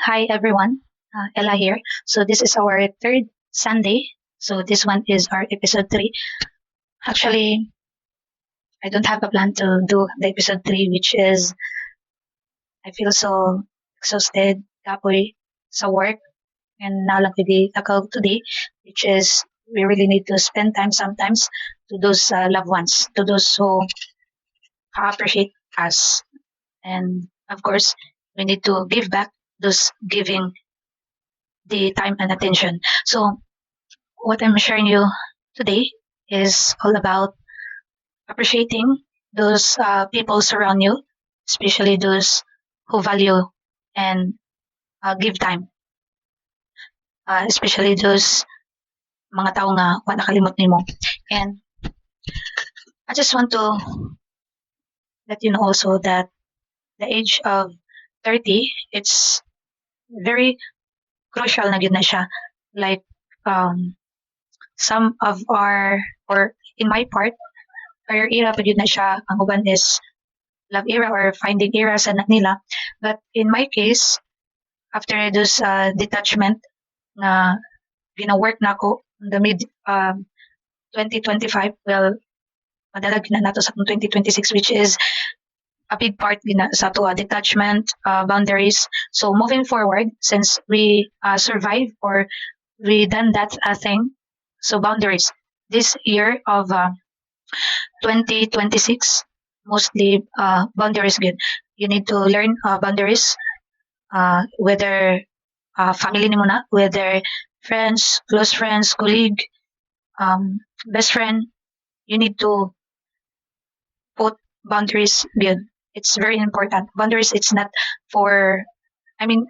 Hi everyone, Ella here. So this is our third Sunday. So this one is our episode 3. Actually, I don't have a plan to do the episode 3, which is I feel so exhausted, kapoy sa work, and nalang takaw today, which is we really need to spend time sometimes to those loved ones, to those who appreciate us. And of course, we need to give back those giving the time and attention. So what I'm sharing you today is all about appreciating those people surround you, especially those who value and give time, especially those mga tao nga wa nakalimot nimo. And I just want to let you know also that the age of 30, it's very crucial na gyud na siya. Like some of our, or in my part, career era pa gyud na siya. Ang uban is love era or finding era sa anak nila. But in my case, after those detachment na gina-work na ako in the mid 2025, well, madalag na nato sa 2026, which is a big part sa to detachment, boundaries. So moving forward, since we survive or we done that thing, so boundaries. This year of 2026, mostly boundaries good. You need to learn boundaries, whether family ni mo na, whether friends, close friends, colleague, best friend, you need to put boundaries good. It's very important. Boundaries, it's not for, I mean,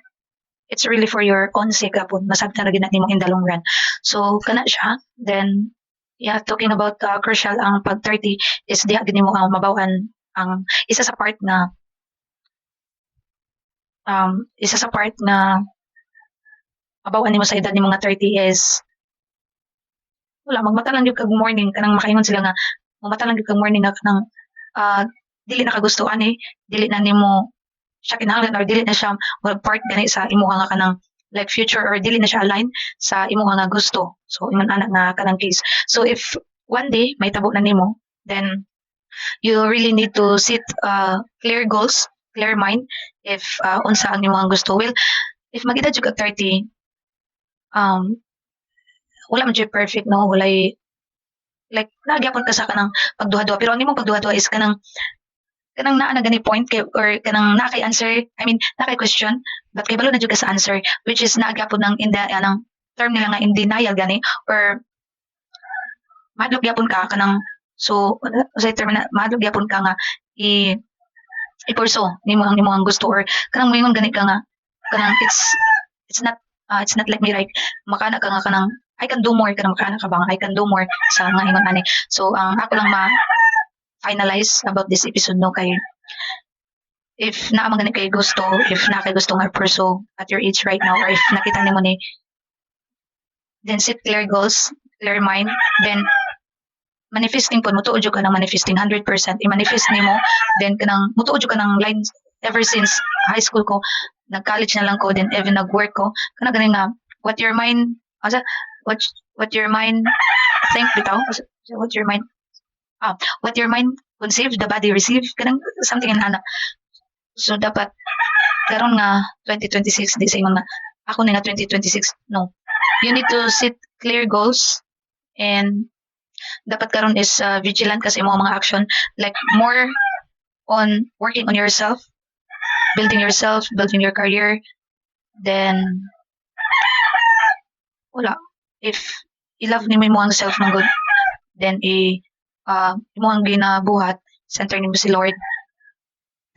it's really for your own sake apon. Masabtan na ginat nimo in the long run. So, kana siya. Then, yeah, talking about crucial ang pag 30 is diha gid nimo ang mabawan ang isa sa part na mabawan nimo sa edad ni mga 30 is wala magmata lang gyud kag morning kanang makaingon sila nga magmata lang gyud kag morning nga kanang dili na kagustuhan dili na nimo siya kinahanglan or dili na siya part gani sa imong nga kanang like future or dili na siya align sa imong nga gusto. So ingon anak nga kanang case. So if one day may tabo na nimo, then you really need to set clear goals, clear mind if unsa ang imong gusto. Well, if magedad jud ka 30, um wala man jud perfect no, walay like nagyapon ka sa kanang pagduha-duha pero ang imong pagduha-duha is kanang naa na gani point kay or kanang na kay answer, I mean na kay question but kay balo na jud ka sa answer, which is nagyapon ng in the anang term nila nga in denial gani or madlok gyapon ka kanang so sa term na madlok gyapon ka nga i-pursue nimo ang gusto or kanang moingon gani ka nga kanang it's not like me like makana ka nga kanang I can do more kanang makana ka ba nga I can do more sa nga ingon ani. So ang ako lang finalize about this episode no kay if naa man gani kay gusto, if naa kay gusto nga pursue at your age right now or if nakita nimo ni, then set clear goals, clear mind, then manifesting po mutuod jud ka ng manifesting 100% i-manifest nimo, then kanang mutuod jud ka ng lines ever since high school ko, nag-college na lang ko, then even nag-work ko kana gani nga what your mind asa what your mind think bitaw what your mind what your mind conceive the body receive kanang something in ana. So dapat karon nga 2026 di sa ingon nga ako ni nga 2026 no, you need to set clear goals and dapat karon is vigilant kasi mo mga action like more on working on yourself, building your career, then wala if i-love nimo mo ang self ng good, then imo ang ginabuhat center nimo si Lord,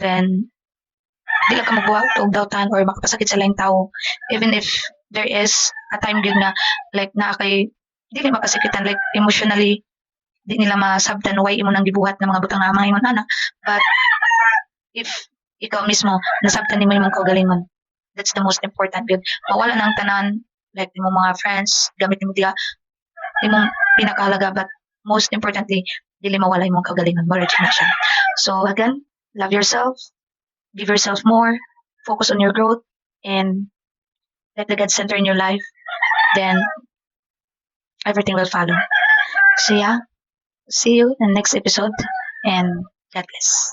then dili ka magbuhat og doubtan or makapasakit sa laing tao even if there is a time gyud na like na kay dili makasakitan like emotionally di nila masabtan why imo nang gibuhat ng mga butang nga mga ingon ana, but if ikaw mismo nasabtan nimo imong kaugalingon, that's the most important gyud. Mawala na ang tanan like imong mga friends gamit nimo diha imong pinakahalaga, but most importantly dili mawala imong kaugalingon mo na siya. So again, love yourself, give yourself more, focus on your growth, and let the God center in your life, then everything will follow. So yeah, see you in the next episode, and God bless.